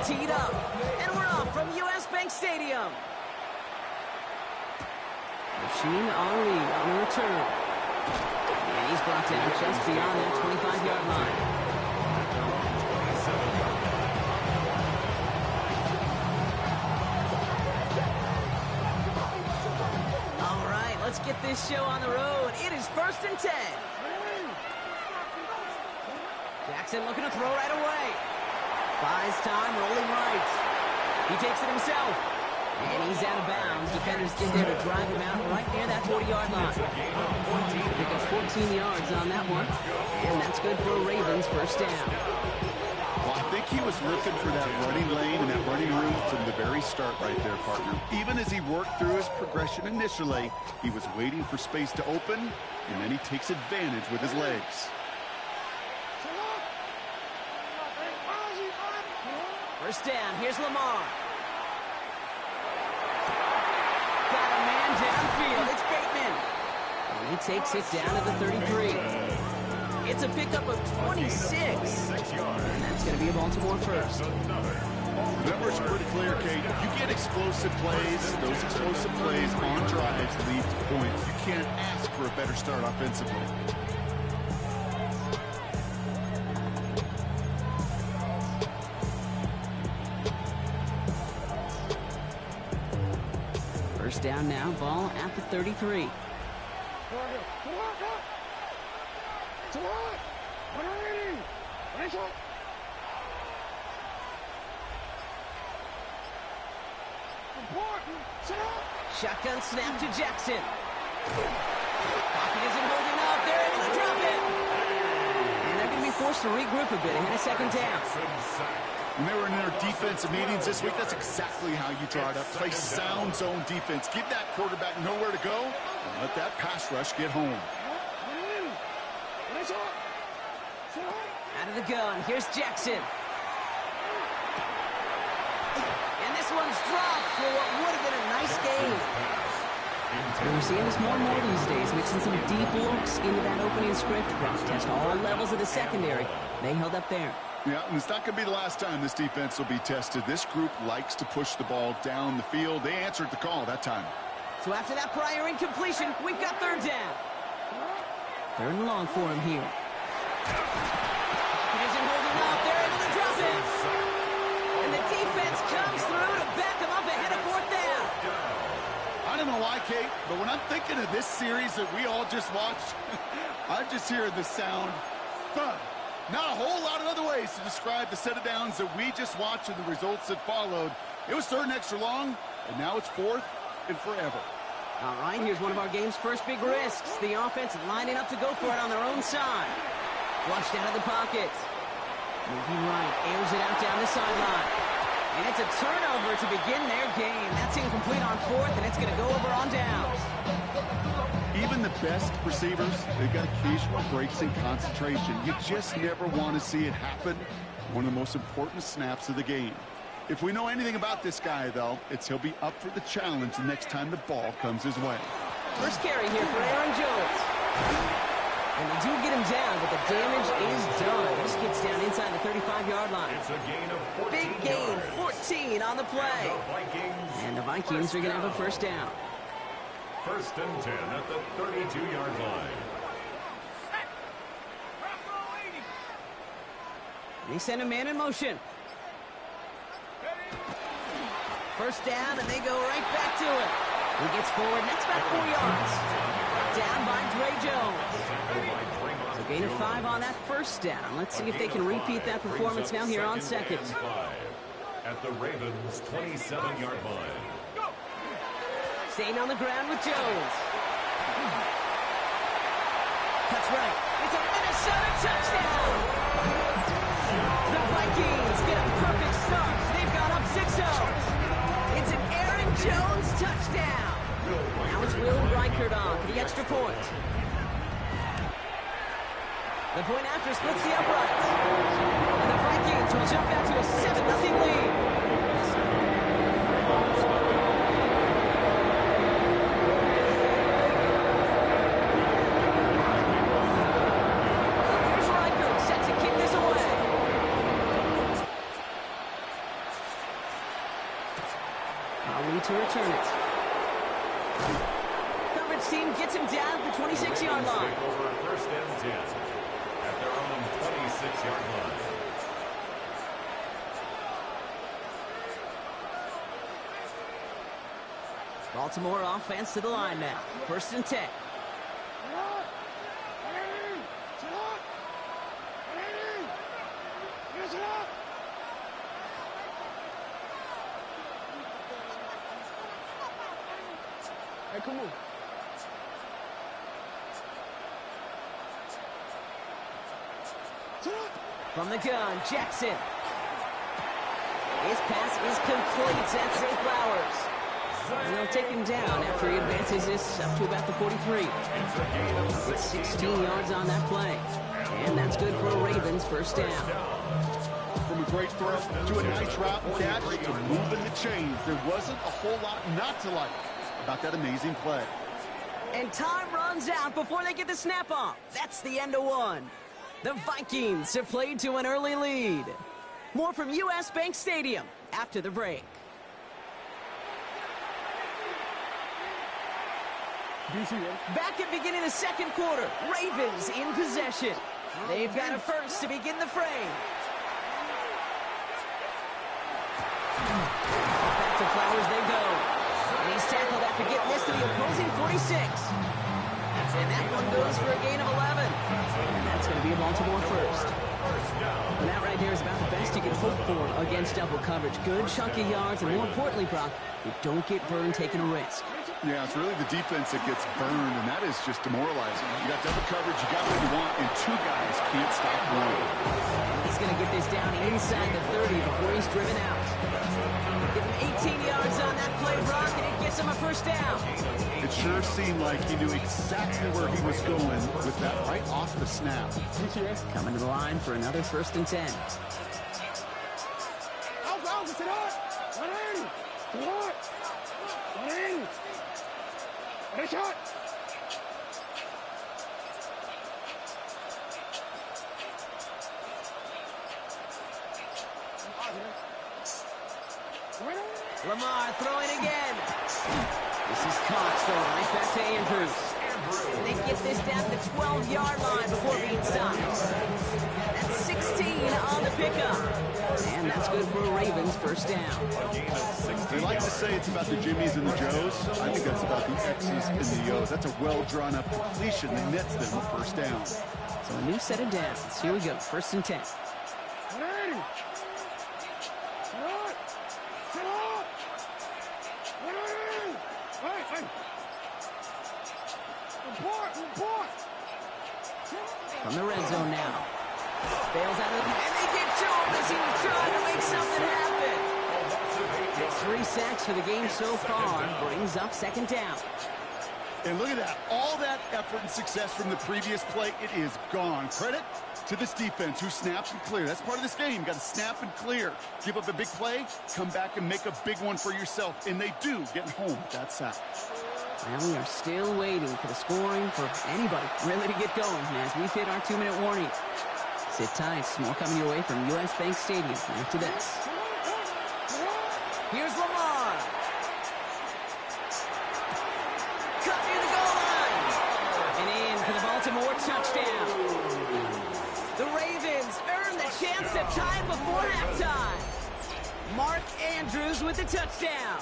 teed up. And we're off from US Bank Stadium. Machine Henri on the return. And he's brought down just beyond that 25-yard line. All right, let's get this show on the road. It is 1st and 10. Jackson looking to throw right away. Buys time, rolling right. He takes it himself. And he's out of bounds. Defenders get there to drive him out right near that 40-yard line. Pick up 14 yards on that one. And that's good for a Ravens first down. Well, I think he was looking for that running lane and that running room from the very start right there, partner. Even as he worked through his progression initially, he was waiting for space to open, and then he takes advantage with his legs. First down, here's Lamar. Got a man downfield, it's Bateman. And he takes it down to the 33. It's a pickup of 26. And that's going to be a Baltimore first. The numbers are pretty clear, Kate. You get explosive plays. Those explosive plays on drives lead to points. You can't ask for a better start offensively. First down now, ball at the 33. Shotgun snap to Jackson. Pocket isn't holding up. They're able to drop it. And they're going to be forced to regroup a bit ahead of second down. When they were in their defensive meetings this week, that's exactly how you draw it up. Play sound zone defense. Give that quarterback nowhere to go, and let that pass rush get home. Out of the gun, here's Jackson. And this one's dropped for what would have been a nice game. And we're seeing this more and more these days, mixing some deep looks into that opening script. Test all levels of the secondary. They held up there. Yeah, and it's not going to be the last time this defense will be tested. This group likes to push the ball down the field. They answered the call that time. So after that prior incompletion, we've got third down. Third and long for him here. Pocket isn't holding up. They're able to drop it. And the defense comes through to back him up ahead of fourth down. I don't know why, Kate, but when I'm thinking of this series that we all just watched, I'm just hearing the sound thud. Not a whole lot of other ways to describe the set of downs that we just watched and the results that followed. It was third and extra long, and now it's fourth and forever. All right, here's one of our game's first big risks. The offense lining up to go for it on their own side. Flushed out of the pocket. Moving right, airs it out down the sideline. And it's a turnover to begin their game. That's incomplete on fourth, and it's going to go over on downs. Even the best receivers, they've got occasional breaks in concentration. You just never want to see it happen. One of the most important snaps of the game. If we know anything about this guy, though, it's he'll be up for the challenge the next time the ball comes his way. First carry here for Aaron Jones. And they do get him down, but the damage is done. This gets down inside the 35-yard line. It's a gain of 14 Big gain, 14 on the play. And the Vikings are going to have a first down. First and 10 at the 32-yard line. They send a man in motion. First down, and they go right back to it. He gets forward, and that's about 4 yards. Down by Dre Jones. So gain of 5 on that first down. Let's see if they can repeat that performance now here on second. At the Ravens' 27-yard line. Staying on the ground with Jones. Cuts right. It's a Minnesota touchdown. The Vikings get a perfect start. They've got up 6-0. It's an Aaron Jones touchdown. Now it's Will Reichert on for the extra point. The point after splits the uprights. And the Vikings will jump out to a 7-0 lead. to return it. Coverage team gets him down at the 26-yard line. Over first and 10 at their own 26-yard line. Baltimore offense to the line now. First and 10. Hey, come on. From the gun, Jackson. His pass is complete. That's Zay Flowers. And they'll take him down after he advances this up to about the 43. It's 16 yards on that play. And that's good for a Ravens first down. From a great throw to a nice route and catch to moving the chains. There wasn't a whole lot not to like about that amazing play. And time runs out before they get the snap off. That's the end of one. The Vikings have played to an early lead. More from U.S. Bank Stadium after the break. Back at beginning of the second quarter, Ravens in possession. They've got a first to begin the frame. Back to Flowers they go. And he's tackled after getting this to the opposing 46. And that one goes for a gain of 11. And that's going to be a Baltimore first. And that right there is about the best you can hope for against double coverage. Good chunky yards, and more importantly, Brock, you don't get burned taking a risk. Yeah, it's really the defense that gets burned, and that is just demoralizing. You got double coverage, you got what you want, and two guys can't stop one. He's going to get this down inside the 30 before he's driven out. Give him 18 yards on that play, Brock, and it gets him a first down. It sure seemed like he knew exactly where he was going with that right off the snap. Coming to the line for another first and 10. Lamar throwing again. This is caught, going right back to Andrews. And they get this down to the 12-yard line before being stopped. That's 16 on the pickup. And that's good for a Ravens first down. They like to say it's about the Jimmies and the Joes. I think that's about the X's and the O's. That's a well-drawn-up completion that nets them a first down. So a new set of downs. Here we go, first and 10. From the red zone now. Bails out of the... And they get to him as he was trying to make something happen. It's 3 sacks for the game so far. Brings up second down. And look at that. All that effort and success from the previous play, it is gone. Credit to this defense who snaps and clear. That's part of this game. You got to snap and clear. Give up a big play, come back and make a big one for yourself. And they do, getting home with that sack. And we are still waiting for the scoring for anybody really to get going as we've hit our 2-minute warning. Sit tight. More coming your way from U.S. Bank Stadium after this. Here's Lamar. Cut near the goal line. And in for the Baltimore touchdown. The Ravens earn the chance to tie it before halftime. Mark Andrews with the touchdown.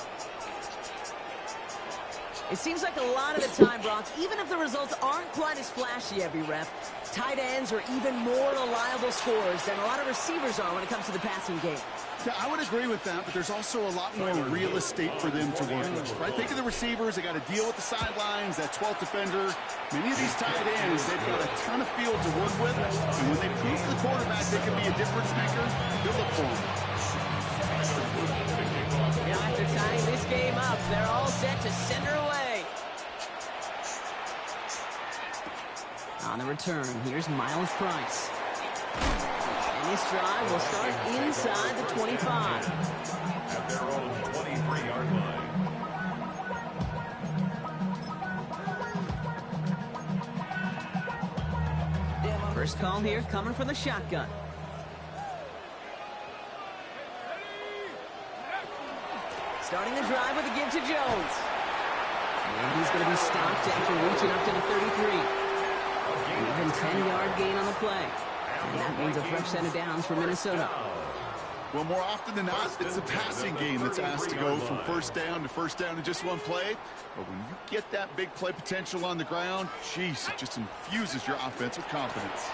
It seems like a lot of the time, Brock, even if the results aren't quite as flashy every rep, tight ends are even more reliable scorers than a lot of receivers are when it comes to the passing game. Yeah, I would agree with that, but there's also a lot more real estate for them to work with, right? Think of the receivers. They got to deal with the sidelines, that 12th defender. Many of these tight ends, they've got a ton of field to work with, and when they prove to the quarterback they can be a difference maker, they'll look for them. Now after tying this game up, they're all set to send her away. On the return, here's Miles Price. And this drive will start inside the 25. At their own 23-yard line. First call here coming from the shotgun. Starting the drive with a give to Jones. And he's going to be stopped after reaching up to the 33. An even 10-yard gain on the play. And that means a fresh set of downs for Minnesota. Well, more often than not, it's the passing game that's asked to go from first down in just one play. But when you get that big play potential on the ground, geez, it just infuses your offense with confidence.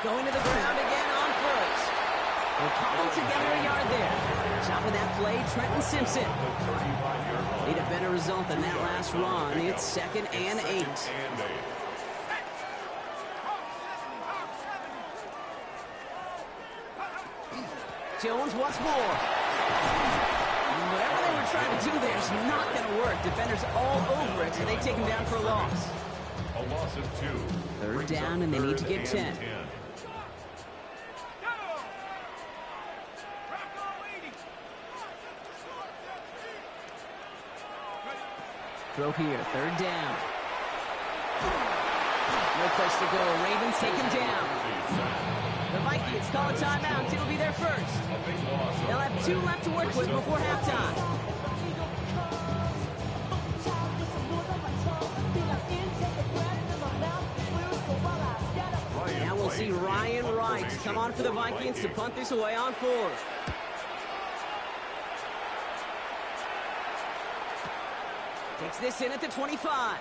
Going to the ground again on first. We'll cobble together a yard there. Top of that play, Trenton Simpson. Need a better result than that last run. It's 2nd and 8. Jones once more. And whatever they were trying to do there is not going to work. Defenders all over it, so they take him down for a loss. A loss of 2. 3rd down, and they need to get 10. Throw here, 3rd down. No place to go. Ravens take him down. The Vikings call a timeout. It'll be their first. They'll have 2 left to work with before halftime. Now we'll see Ryan Wright come on for the Vikings to punt this away on 4th. Takes this in at the 25.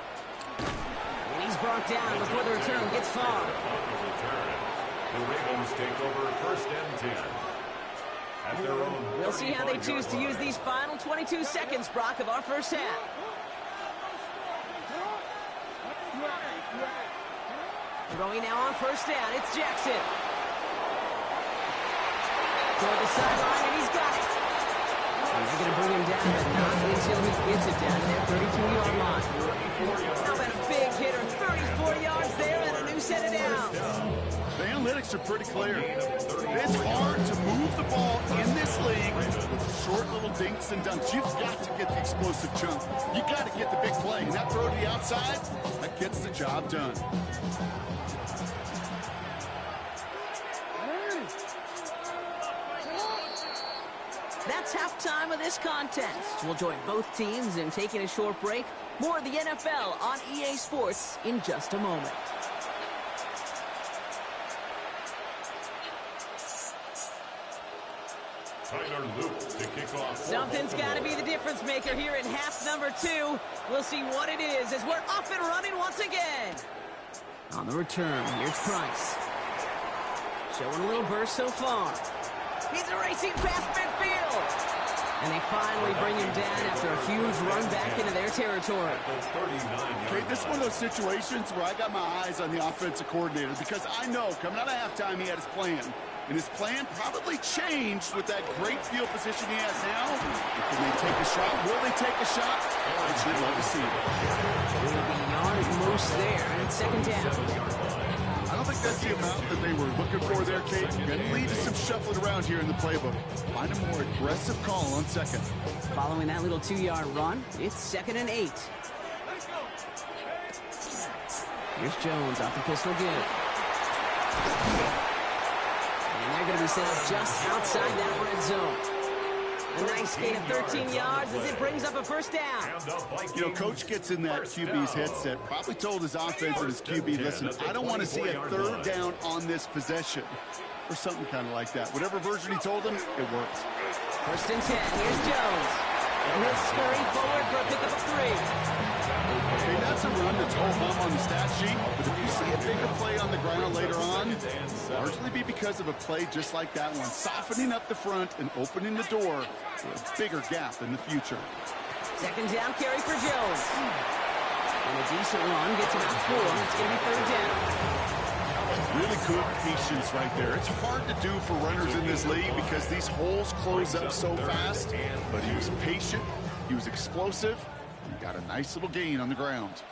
And he's brought down before the return gets far. The Ravens take over 1st and 10. At their own. We'll see how they choose to use these final 22 seconds, Brock, of our first half. Throwing now on 1st down, it's Jackson. Toward the sideline, and he's got it. And they're going to bring him down, but not until he gets it down to their 32-yard line. How about a big hitter, 34 yards there, and a new set of downs. The analytics are pretty clear. It's hard to move the ball in this league with short little dinks and dunks. You've got to get the explosive jump. You got to get the big play. And that throw to the outside, that gets the job done. That's halftime of this contest. We'll join both teams in taking a short break. More of the NFL on EA Sports in just a moment. To kick off. Something's got to be the difference maker here in half number 2. We'll see what it is as we're off and running once again. On the return, here's Price. Showing a little burst so far. He's racing past midfield. And they finally bring him down after a huge run back into their territory. Okay, this is one of those situations where I got my eyes on the offensive coordinator because I know coming out of halftime he had his plan. And his plan probably changed with that great field position he has now. Can they take a shot? Will they take a shot? I'd sure love to see it. Will be yard at most there, and it's 2nd down. I don't think that's the amount that they were looking for there, Kate. Going to lead to some shuffling around here in the playbook. Find a more aggressive call on 2nd. Following that little 2-yard run, it's 2nd and 8. Here's Jones off the pistol give. And they're going to be set up just outside that red zone. A nice gain of 13 yards as it brings up a 1st down. You know, Coach gets in that QB's headset, probably told his offense and his QB, listen, I don't want to see a 3rd down on this possession. Or something kind of like that. Whatever version he told him, it works. 1st and 10, here's Jones. And he'll scurry forward for a pickup of 3. Okay, that's a run that's ho-hum on the stat sheet, but if you see a bigger play on the ground later on, largely be because of a play just like that one, softening up the front and opening the door for a bigger gap in the future. 2nd down carry for Jones. And a decent run gets him out 4. It's going to be 3rd down. Really good patience right there. It's hard to do for runners in this league because these holes close up so fast, but he was patient, he was explosive, and he got a nice little gain on the ground.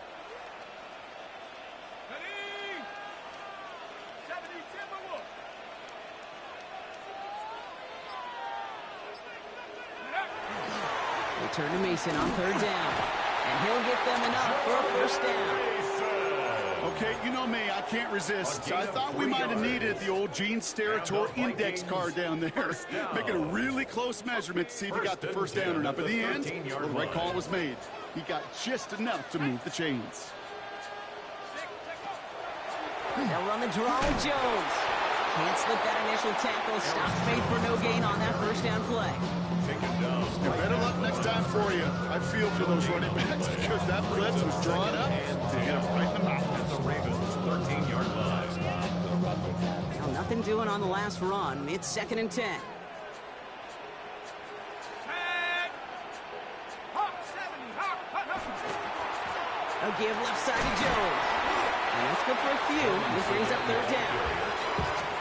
They turn to Mason on 3rd down, and he'll get them enough for a 1st down. Okay, you know me, I can't resist. So I thought we might have needed the old Gene Steratore index card down there. Making a really close measurement to see if he got the first down or not. But in the end, well, the right call was made. He got just enough to move the chains. They'll run the draw with Jones. Can't slip that initial tackle. Stops made for no gain on that first down play. And better luck next time for you. I feel for those running backs because that blitz was drawn up to hit him right in the mouth. At the Ravens' 13-yard line. Well, nothing doing on the last run. It's 2nd and 10. A give left side to Jones. And that's good for a few. This brings up 3rd down.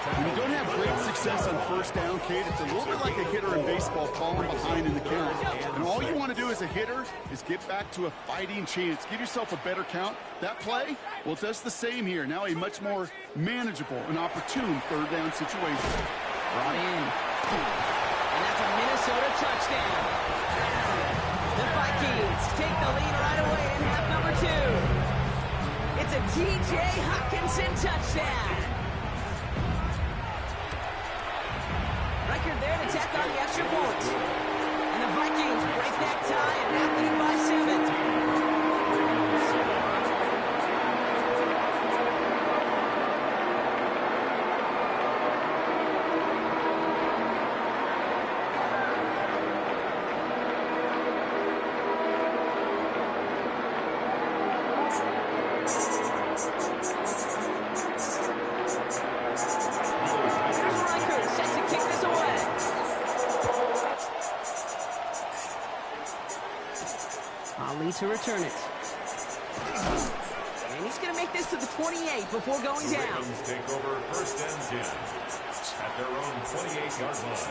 When you don't have great success on first down, Kate, it's a little bit like a hitter in baseball falling behind in the count. And all you want to do as a hitter is get back to a fighting chance. Give yourself a better count. That play, well, it does the same here. Now a much more manageable and opportune 3rd down situation. Brought in. And that's a Minnesota touchdown. The Vikings take the lead right away in half number 2. It's a T.J. Hockenson touchdown. Record there to tack on the extra point. And the Vikings break that tie and now lead by 7. To return it. And he's going to make this to the 28 before going the down. Ravens take over 1st and 10 at their own 28-yard line.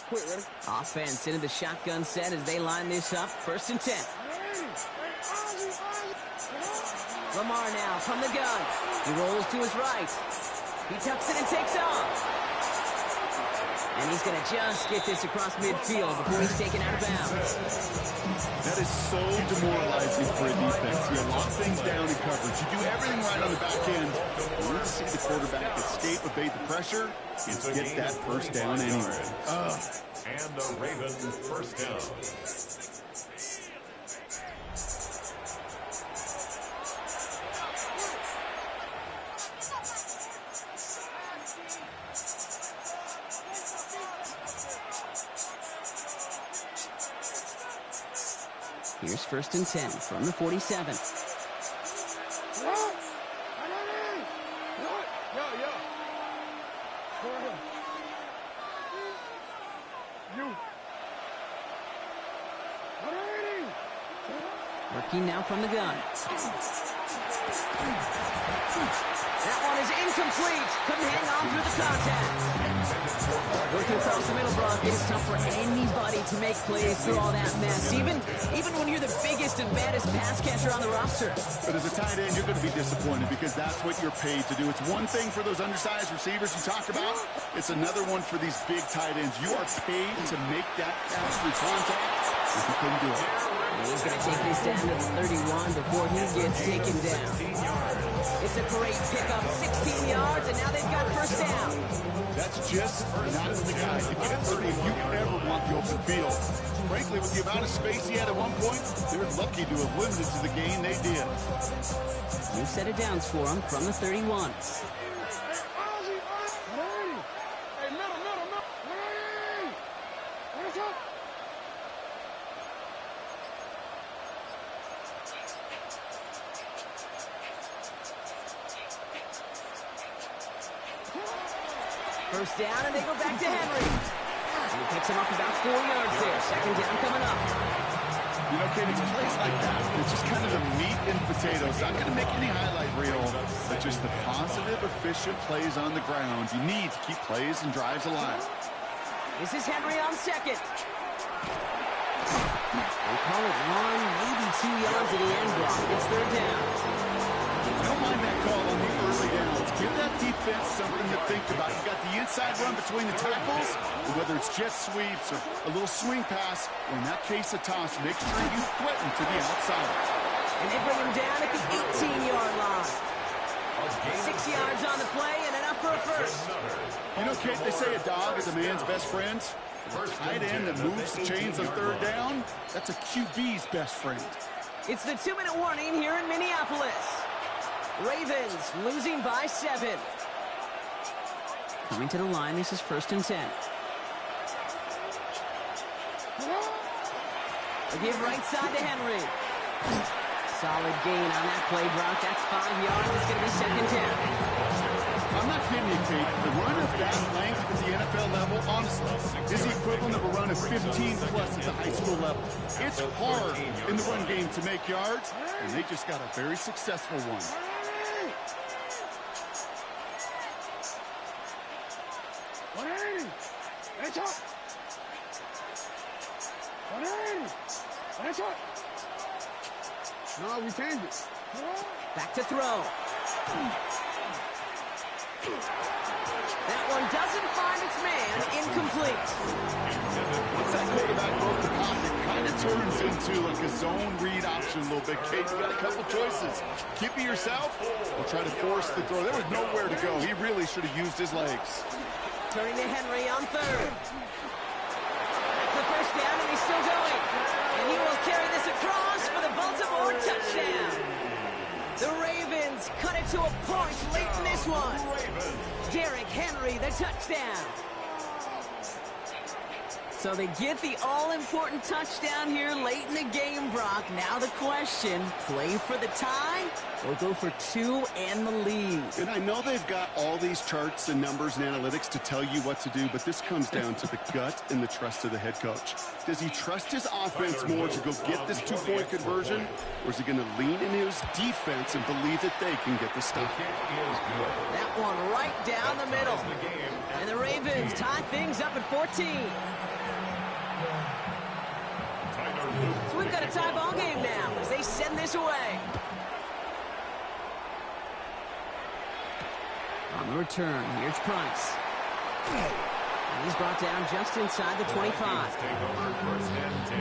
Quick, ready? Offense into the shotgun set as they line this up. 1st and 10. Lamar now from the gun. He rolls to his right. He tucks it and takes off. And he's going to just get this across midfield before he's taken out of bounds. That is so demoralizing for a defense. You lock things down in coverage. You do everything right on the back end. You want to see the quarterback escape, evade the pressure, and get that first down anyway. And the Ravens' 1st down. Here's 1st and 10 from the 47. Working now from the gun. That one is incomplete. Couldn't hang on through the contact. Working across the middle, Brock. It's tough for anybody to make plays through all that mess, even when you're the biggest and baddest pass catcher on the roster. But as a tight end, you're going to be disappointed because that's what you're paid to do. It's one thing for those undersized receivers you talk about. It's another one for these big tight ends. You are paid to make that catch through contact. If you couldn't do it. And he's going to take this down to the 31 before he gets taken down. It's a great pickup, 16 yards, and now they've got 1st down. That's just not the guy. If you get 30, if you ever want the open field. Frankly, with the amount of space he had at one point, they're lucky to have limited to the game they did. New set of downs for him from the 31. First down, and they go back to Henry. And he picks him up about 4 yards there. 2nd down coming up. You know, Kate, it's plays like that. It's just kind of the meat and potatoes. Not going to make any highlight reel, but just the positive, efficient plays on the ground. You need to keep plays and drives alive. This is Henry on 2nd. They call it 1, maybe 2 yards at the end block. It's 3rd down. You know, mind that call on the early downs. Give that defense something to think about. You got the inside run between the tackles, and whether it's jet sweeps or a little swing pass, or in that case a toss, make sure you threaten to the outside. And they bring him down at the 18-yard line. 6 yards on the play and enough for a first. You know, Kate, they say a dog is a man's best friend. A tight end that moves the chains on third down, that's a QB's best friend. It's the 2-minute warning here in Minneapolis. Ravens losing by 7. Coming to the line, this is 1st and 10. They give right side to Henry. Solid gain on that play, Brock. That's 5 yards. It's going to be 2nd down. I'm not kidding you, Kate. The run of that length at the NFL level, honestly, is the equivalent of a run of 15-plus at the high school level. It's hard in the run game to make yards, and they just got a very successful one. No, we changed it. Back to throw. That one doesn't find its man. Incomplete. Once that quarterback broke the pocket, kind of turns into like a zone read option a little bit. Kate, you got a couple choices. Keep it yourself or try to force the throw. There was nowhere to go. He really should have used his legs. Turning to Henry on 3rd. That's the 1st down, and he's still going. And he will carry this across for the Baltimore touchdown. The Ravens cut it to a point late in this one. Derrick Henry, the touchdown. So they get the all-important touchdown here late in the game, Brock. Now the question, play for the tie or go for 2 and the lead? And I know they've got all these charts and numbers and analytics to tell you what to do, but this comes down to the gut and the trust of the head coach. Does he trust his offense more to go get this 2-point conversion, or is he going to lean into his defense and believe that they can get the stop? That one right down the middle. And the Ravens tie things up at 14. So we've got a tie ball game now as they send this away. On the return, here's Price. And he's brought down just inside the 25. Take over 1st and 10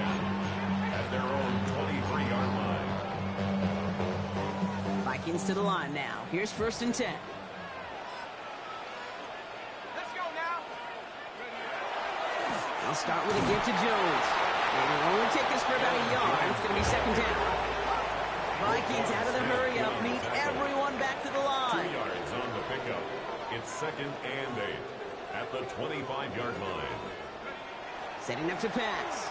at their own 23-yard line. Vikings to the line now. Here's 1st and 10. Let's go now. I'll start with a give to Jones. And it'll only take us for about a yard. It's going to be 2nd down. Vikings out of the hurry-up. Meet everyone back to the line. 2 yards on the pickup. It's 2nd and 8 at the 25-yard line. Setting up to pass.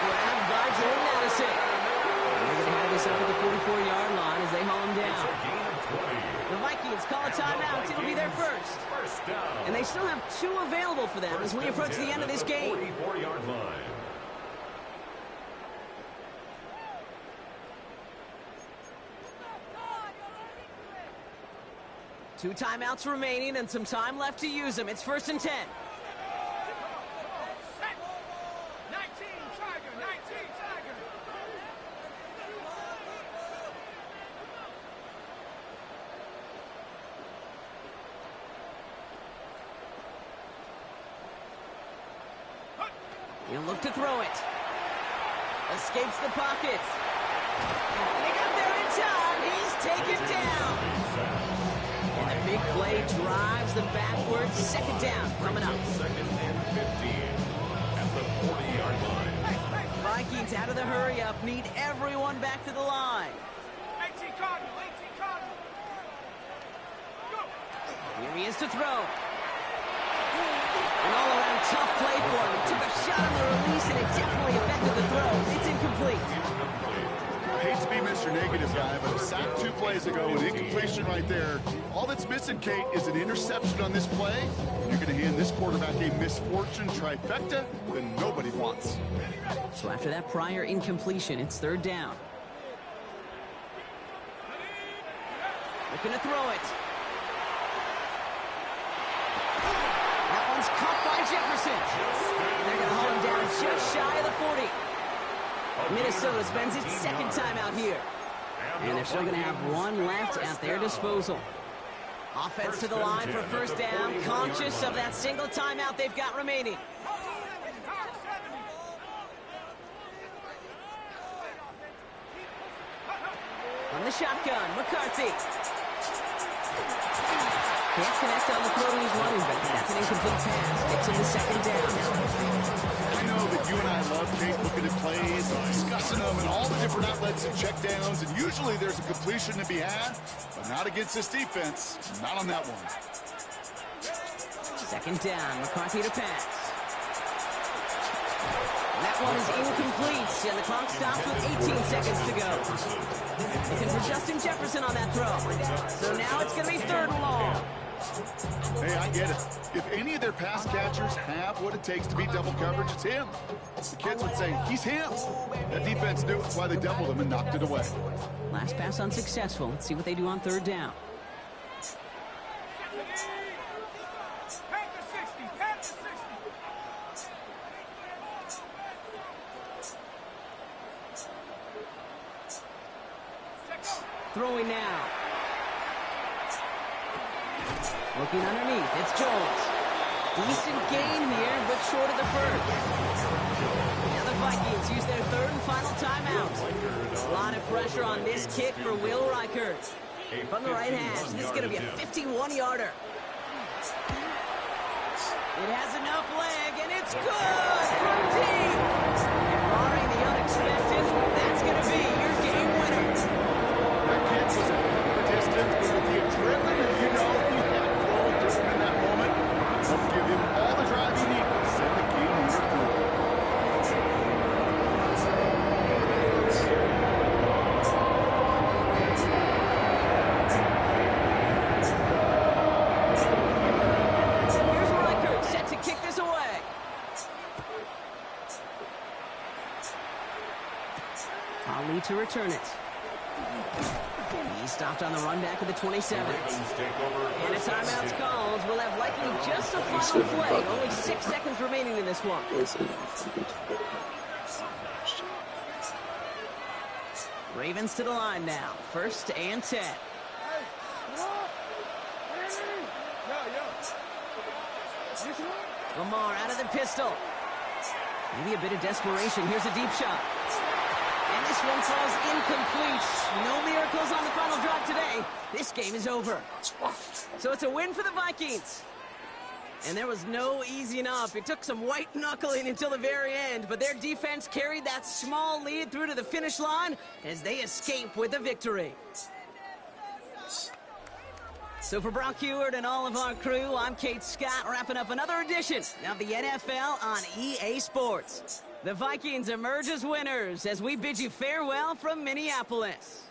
Grabbed by Jordan Addison. And they're going to have this up at the 44-yard line as they haul him down. It's a gain of 20. The Vikings call a timeout. It'll be their first. First down. And they still have 2 available for them as we approach the end of this game. 44-yard line. Two timeouts remaining and some time left to use them. It's 1st and 10. 19, Tiger, 19, Tiger. He'll look to throw it. Escapes the pocket. And they got there in time. He's taken down. And the big play drives them backwards. 2nd down coming up. 2nd and 15 at the 40-yard line. Vikings out of the hurry-up. Need everyone back to the line. 18 Cardinal, 18 Cardinal. Go. Here he is to throw. An all-around tough play for him. He took a shot on the release, and it definitely affected the throw. It's incomplete. I hate to be Mr. Negative guy, but a sack 2 plays ago, an incompletion right there. All that's missing, Kate, is an interception on this play. You're going to hand this quarterback a misfortune trifecta that nobody wants. So after that prior incompletion, it's 3rd down. Looking to throw it. That one's caught by Jefferson. And they're going to haul him down just shy of the 40. Minnesota spends its 2nd time out here. And they're still going to have one left at their disposal. Offense to the line for first down, conscious of that single timeout they've got remaining. From the shotgun, McCarthy. Can't connect on the throw to his running back. That's an incomplete pass. Gets him the second down. I know that you and I love, Kate, looking at plays and discussing them and all the different outlets and checkdowns, and usually there's a completion to be had, but not against this defense. Not on that one. Second down, McCarthy to pass. That one is incomplete, and the clock stops with 18 seconds to go. Looking for Justin Jefferson on that throw. So now it's going to be third and long. Hey, I get it. If any of their pass catchers have what it takes to beat double coverage, it's him. The kids would say, he's him. That defense knew it's why they doubled him and knocked it away. Last pass unsuccessful. Let's see what they do on third down. Throwing now. Looking underneath, it's Jones. Decent gain here, but short of the first. Now the Vikings use their third and final timeout. A lot of pressure on this kick for Will Reichert. From the right hash, this is going to be a 51-yarder. It has enough leg, and it's good from deep. And barring the unexpected, that's going to be your game winner. That kid was a distance, but with the adrenaline that you know he had flowing through him in that moment, helped give him all the drive he needed to send the game winner through. Here's Reichert set to kick this away. Ali to return it. He stopped on the run back of the 27. And a timeout's called. We'll have likely just a final play. Only 6 seconds remaining in this one. Ravens to the line now. First and 10. Lamar out of the pistol. Maybe a bit of desperation. Here's a deep shot. And this one falls incomplete. No miracles on the final drive today. This game is over. So it's a win for the Vikings. And there was no easing up. It took some white knuckling until the very end, but their defense carried that small lead through to the finish line as they escape with a victory. So for Brock Heward and all of our crew, I'm Kate Scott, wrapping up another edition of the NFL on EA Sports. The Vikings emerge as winners as we bid you farewell from Minneapolis.